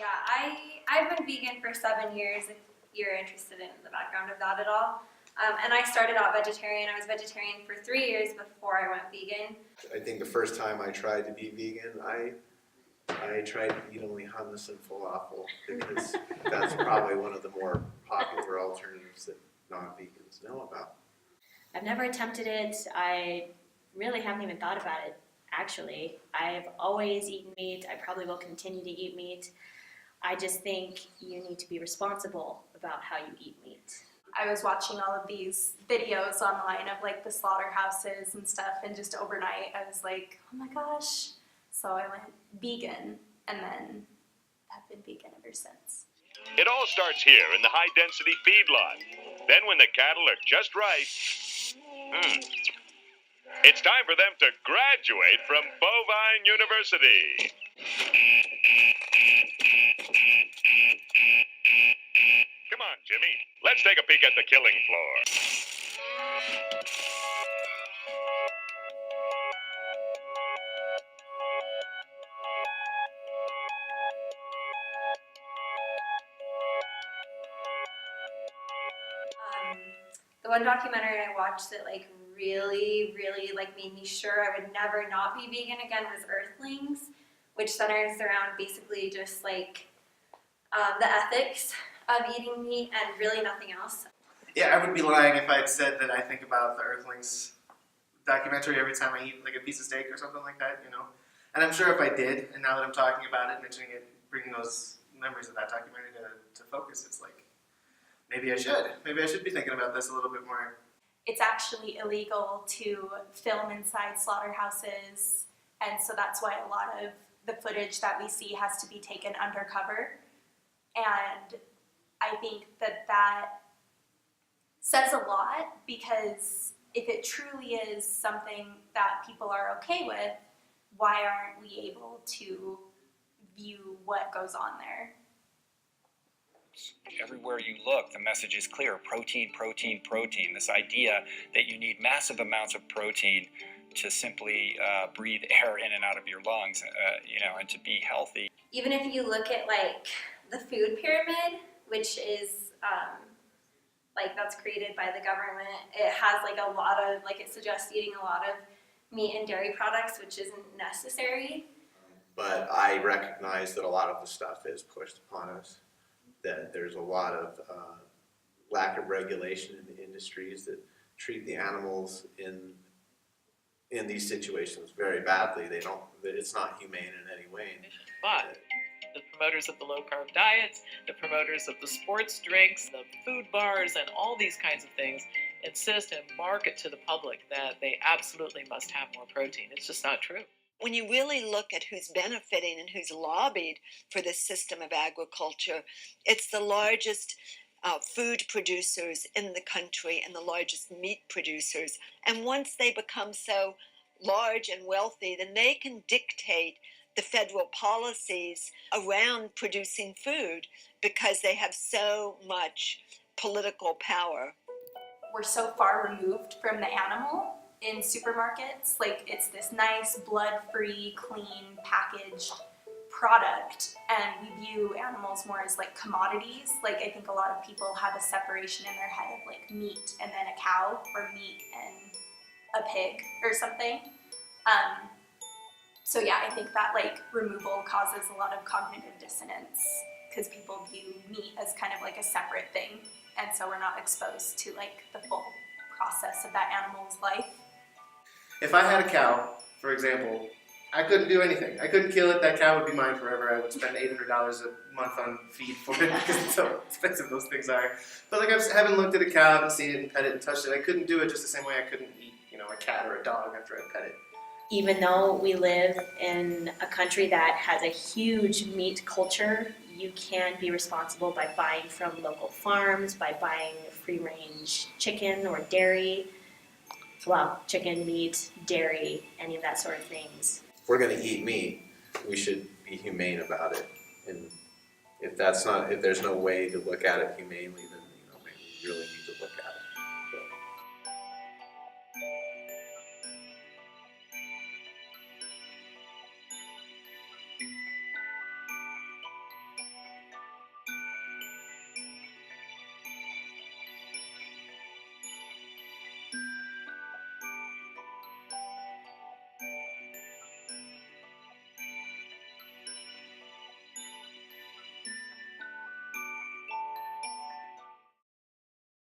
Yeah, I've been vegan for 7 years, if you're interested in the background of that at all. And I started out vegetarian. I was vegetarian for 3 years before I went vegan. I think the first time I tried to be vegan, I tried to eat only hummus and falafel because that's probably one of the more popular alternatives that non-vegans know about. I've never attempted it. I really haven't even thought about it, actually. I've always eaten meat. I probably will continue to eat meat. I just think you need to be responsible about how you eat meat. I was watching all of these videos online of like the slaughterhouses and stuff, and just overnight I was like, oh my gosh. So I went vegan, and then I've been vegan ever since. It all starts here in the high-density feedlot. Then when the cattle are just right, it's time for them to graduate from Bovine University. Come on, Jimmy. Let's take a peek at the killing floor. The one documentary I watched that like really like made me sure I would never not be vegan again was Earthlings, which centers around basically just like the ethics of eating meat and really nothing else. Yeah, I would be lying if I had said that I think about the Earthlings documentary every time I eat like a piece of steak or something like that, you know. And I'm sure if I did, and now that I'm talking about it, mentioning it, bringing those memories of that documentary to focus, it's like, maybe I should. Maybe I should be thinking about this a little bit more. It's actually illegal to film inside slaughterhouses, and so that's why a lot of the footage that we see has to be taken undercover. And I think that says a lot, because if it truly is something that people are okay with, why aren't we able to view what goes on there? Everywhere you look, the message is clear: protein, protein, protein. This idea that you need massive amounts of protein to simply breathe air in and out of your lungs, and to be healthy. Even if you look at like the food pyramid, which is that's created by the government, it has like a lot of, like, it suggests eating a lot of meat and dairy products, which isn't necessary. But I recognize that a lot of the stuff is pushed upon us, that there's a lot of lack of regulation in the industries that treat the animals in these situations very badly. It's not humane in any way. But the promoters of the low-carb diets, the promoters of the sports drinks, the food bars, and all these kinds of things insist and market to the public that they absolutely must have more protein. It's just not true. When you really look at who's benefiting and who's lobbied for this system of agriculture, it's the largest food producers in the country and the largest meat producers. And once they become so large and wealthy, then they can dictate the federal policies around producing food because they have so much political power. We're so far removed from the animal in supermarkets. Like, it's this nice, blood-free, clean, packaged product, and we view animals more as like commodities. Like, I think a lot of people have a separation in their head of like meat and then a cow, or meat and a pig or something. So yeah, I think that like removal causes a lot of cognitive dissonance because people view meat as kind of like a separate thing, and so we're not exposed to like the full process of that animal's life. If I had a cow, for example, I couldn't do anything. I couldn't kill it. That cow would be mine forever. I would spend $800 a month on feed for it because it's so expensive those things are. But like, I haven't looked at a cow, I haven't seen it and pet it and touched it. I couldn't do it just the same way I couldn't eat, a cat or a dog after I pet it. Even though we live in a country that has a huge meat culture, you can be responsible by buying from local farms, by buying free-range chicken or dairy. Well, chicken, meat, dairy, any of that sort of things. If we're going to eat meat, we should be humane about it. And if there's no way to look at it humanely, then maybe we really need to look at it.